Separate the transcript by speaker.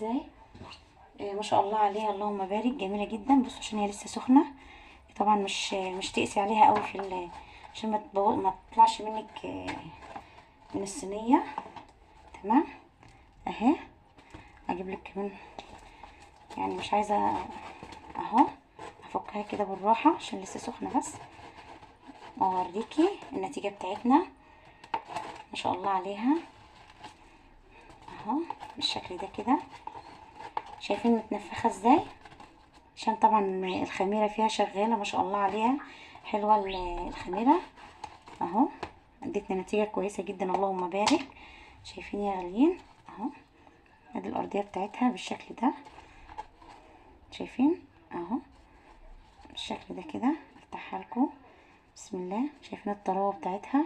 Speaker 1: ازاي. ما شاء الله عليها، اللهم بارك، جميله جدا. بصوا عشان هي لسه سخنه، طبعا مش تقسي عليها قوي عشان ما تطلعش منك من الصينيه. تمام اهي. اجيب لك كمان، يعني مش عايزه اهو. افكها كده بالراحه عشان لسه سخنه بس، واوريكي النتيجه بتاعتنا. ما شاء الله عليها اهو بالشكل ده كده. شايفين متنفخه ازاي؟ عشان طبعا الخميره فيها شغاله، ما شاء الله عليها، حلوه الخميره اهو. ادتنا نتيجه كويسه جدا، اللهم بارك. شايفين يا غاليين اهو. ادي الارضيه بتاعتها بالشكل ده، شايفين اهو بالشكل ده كده. افتحها لكم، بسم الله. شايفين الطراوه بتاعتها